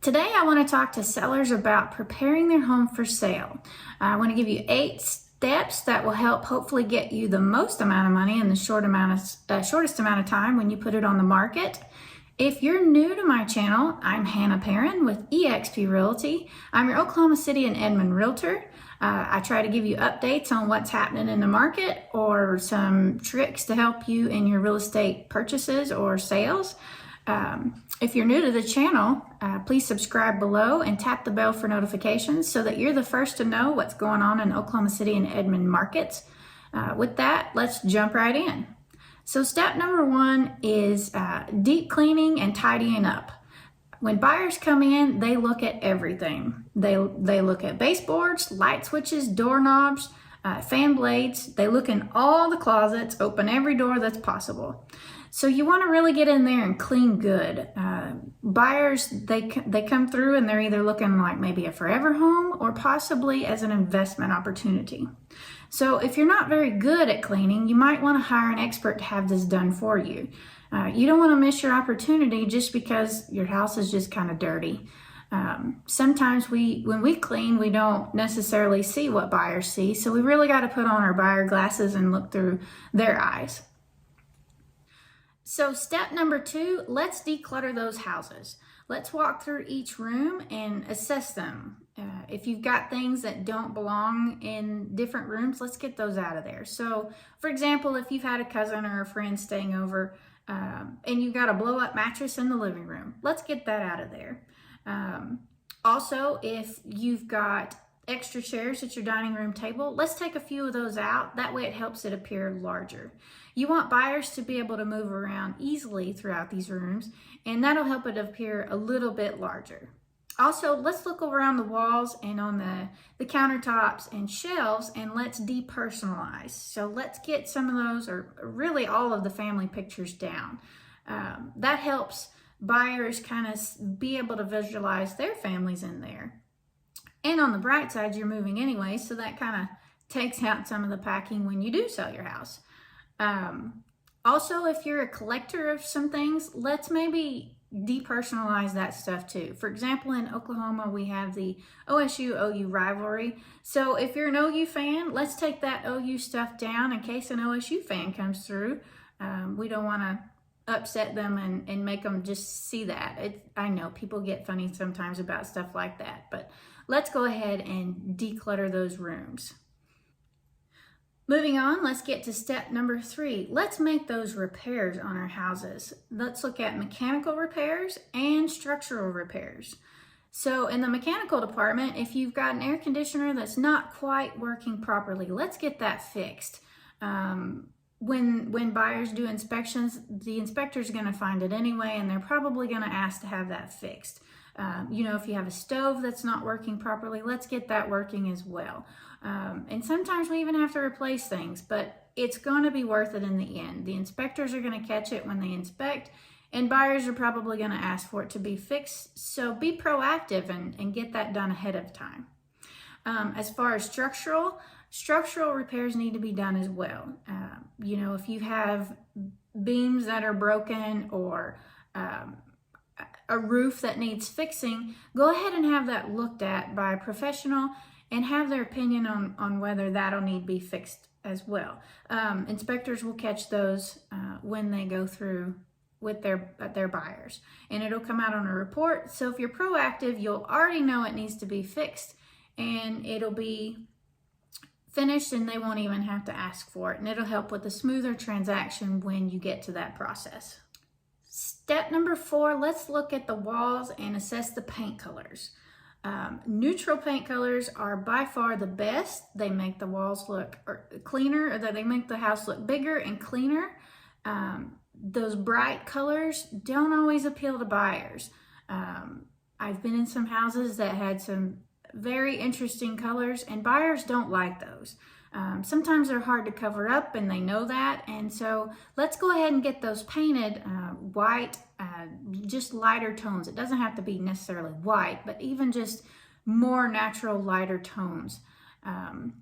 Today, I want to talk to sellers about preparing their home for sale. I want to give you 8 steps that will help hopefully get you the most amount of money in the shortest amount of time when you put it on the market. If you're new to my channel, I'm Hannah Perrin with eXp Realty. I'm your Oklahoma City and Edmond realtor. I try to give you updates on what's happening in the market or some tricks to help you in your real estate purchases or sales. If you're new to the channel, please subscribe below and tap the bell for notifications so that you're the first to know what's going on in Oklahoma City and Edmond markets. With that, let's jump right in. So step number 1 is deep cleaning and tidying up. When buyers come in, they look at everything. They look at baseboards, light switches, doorknobs, fan blades. They look in all the closets, open every door that's possible. So you want to really get in there and clean good. Buyers, they come through and they're either looking like maybe a forever home or possibly as an investment opportunity. So if you're not very good at cleaning, you might want to hire an expert to have this done for you. You don't want to miss your opportunity just because your house is just kind of dirty. Sometimes when we clean, we don't necessarily see what buyers see. So we really got to put on our buyer glasses and look through their eyes. So step number 2, let's declutter those houses. Let's walk through each room and assess them. If you've got things that don't belong in different rooms, let's get those out of there. So for example, if you've had a cousin or a friend staying over and you've got a blow up mattress in the living room, let's get that out of there. Also, if you've got extra chairs at your dining room table, let's take a few of those out. That way it helps it appear larger. You want buyers to be able to move around easily throughout these rooms, and that'll help it appear a little bit larger. Also, let's look around the walls and on the countertops and shelves, and let's depersonalize. So let's get some of those, or really all of the family pictures down. That helps buyers kind of be able to visualize their families in there. And on the bright side, you're moving anyway, so that kind of takes out some of the packing when you do sell your house. Also, if you're a collector of some things, let's maybe depersonalize that stuff too. For example, in Oklahoma, we have the OSU-OU rivalry. So if you're an OU fan, let's take that OU stuff down in case an OSU fan comes through. We don't want to upset them and make them just see that. I know people get funny sometimes about stuff like that, but let's go ahead and declutter those rooms. Moving on, let's get to step number 3. Let's make those repairs on our houses. Let's look at mechanical repairs and structural repairs. So in the mechanical department, if you've got an air conditioner that's not quite working properly, let's get that fixed. When buyers do inspections, the inspector's going to find it anyway, and they're probably going to ask to have that fixed. If you have a stove that's not working properly, let's get that working as well. And sometimes we even have to replace things, but it's going to be worth it in the end. The inspectors are going to catch it when they inspect, and buyers are probably going to ask for it to be fixed. So be proactive and get that done ahead of time. As far as structural repairs need to be done as well. If you have beams that are broken or a roof that needs fixing, go ahead and have that looked at by a professional and have their opinion on whether that'll need to be fixed as well. Inspectors will catch those when they go through with their buyers, and it'll come out on a report. So if you're proactive, you'll already know it needs to be fixed, and it'll be finished and they won't even have to ask for it, and it'll help with a smoother transaction when you get to that process. Step number 4, let's look at the walls and assess the paint colors. Neutral paint colors are by far the best. They make the walls look cleaner, or they make the house look bigger and cleaner. Those bright colors don't always appeal to buyers. I've been in some houses that had some very interesting colors, and buyers don't like those. Sometimes they're hard to cover up, and they know that, and so let's go ahead and get those painted white, just lighter tones. It doesn't have to be necessarily white, but even just more natural lighter tones.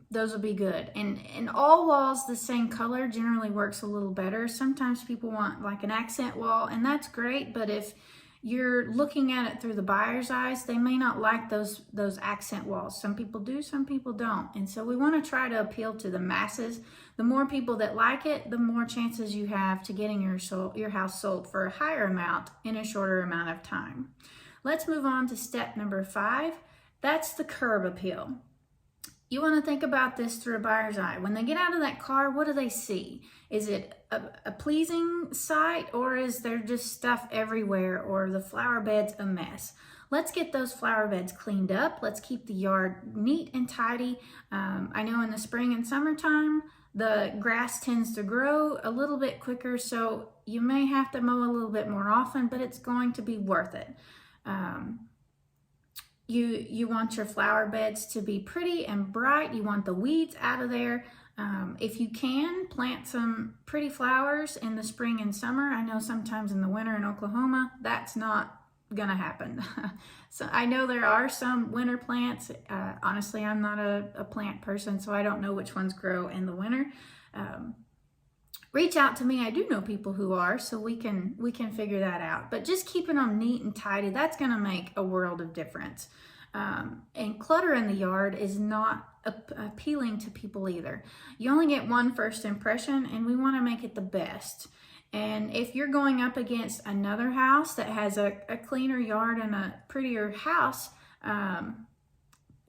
Those will be good. And all walls the same color generally works a little better. Sometimes people want like an accent wall, and that's great, but if you're looking at it through the buyer's eyes. They may not like those accent walls. Some people do, some people don't. And so we want to try to appeal to the masses. The more people that like it, the more chances you have to getting your house sold for a higher amount in a shorter amount of time. Let's move on to step number 5. That's the curb appeal. You want to think about this through a buyer's eye. When they get out of that car, what do they see? Is it a pleasing sight, or is there just stuff everywhere, or the flower bed's a mess? Let's get those flower beds cleaned up. Let's keep the yard neat and tidy. I know in the spring and summertime, the grass tends to grow a little bit quicker, so you may have to mow a little bit more often, but it's going to be worth it. You want your flower beds to be pretty and bright. You want the weeds out of there. If you can, plant some pretty flowers in the spring and summer. I know sometimes in the winter in Oklahoma, that's not gonna happen. So I know there are some winter plants. Honestly, I'm not a plant person, so I don't know which ones grow in the winter. Reach out to me. I do know people who are, so we can figure that out. But just keeping them neat and tidy, that's going to make a world of difference. And clutter in the yard is not appealing to people either. You only get one first impression, and we want to make it the best. And if you're going up against another house that has a cleaner yard and a prettier house,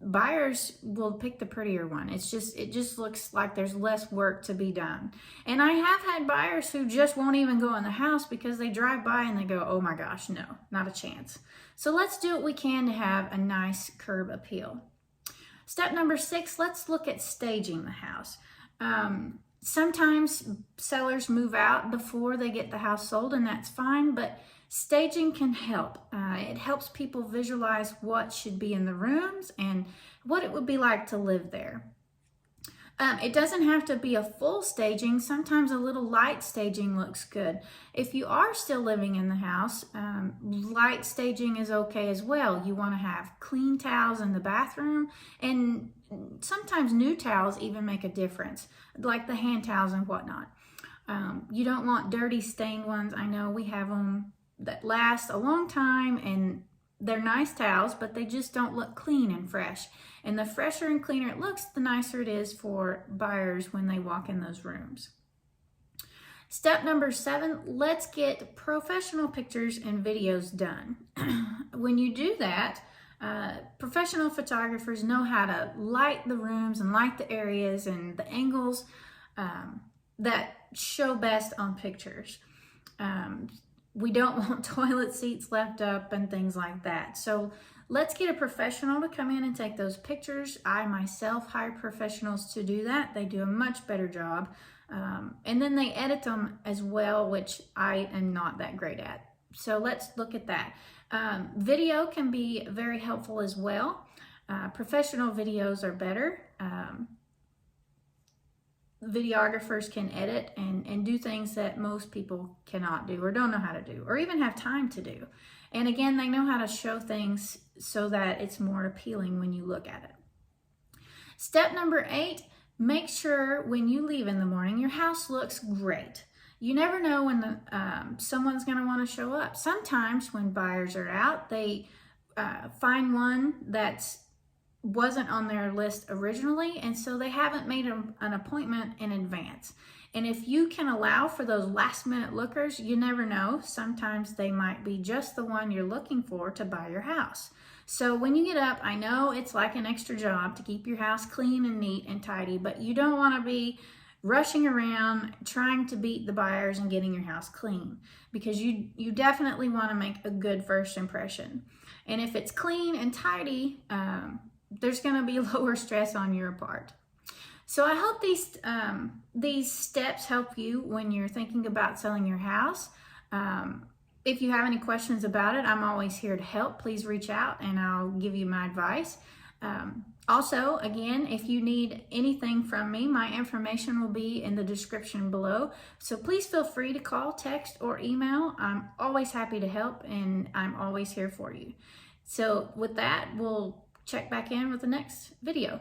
buyers will pick the prettier one. It just looks like there's less work to be done. And I have had buyers who just won't even go in the house because they drive by and they go, oh my gosh, no, not a chance. So let's do what we can to have a nice curb appeal. Step number 6, let's look at staging the house. Sometimes sellers move out before they get the house sold, and that's fine, but staging can help. It helps people visualize what should be in the rooms and what it would be like to live there. It doesn't have to be a full staging. Sometimes a little light staging looks good. If you are still living in the house, light staging is okay as well. You want to have clean towels in the bathroom, and sometimes new towels even make a difference, like the hand towels and whatnot. You don't want dirty stained ones. I know we have them that last a long time, and they're nice towels, but they just don't look clean and fresh. And the fresher and cleaner it looks, the nicer it is for buyers when they walk in those rooms. Step number 7, let's get professional pictures and videos done. When you do that, professional photographers know how to light the rooms and light the areas and the angles that show best on pictures. We don't want toilet seats left up and things like that. So let's get a professional to come in and take those pictures. I myself hire professionals to do that. They do a much better job. And then they edit them as well, which I am not that great at. So let's look at that. Video can be very helpful as well. Professional videos are better. Videographers can edit and do things that most people cannot do or don't know how to do or even have time to do. And again, they know how to show things so that it's more appealing when you look at it. Step number 8, make sure when you leave in the morning, your house looks great. You never know when someone's going to want to show up. Sometimes when buyers are out, they find one that's wasn't on their list originally, and so they haven't made an appointment in advance. And if you can allow for those last minute lookers, you never know. Sometimes they might be just the one you're looking for to buy your house. So when you get up, I know it's like an extra job to keep your house clean and neat and tidy, but you don't want to be rushing around trying to beat the buyers and getting your house clean, because you definitely want to make a good first impression. And if it's clean and tidy, there's going to be lower stress on your part. So I hope these steps help you when you're thinking about selling your house. If you have any questions about it, I'm always here to help. Please reach out and I'll give you my advice. Also, again, if you need anything from me, my information will be in the description below. So please feel free to call, text, or email. I'm always happy to help, and I'm always here for you. So with that, we'll check back in with the next video.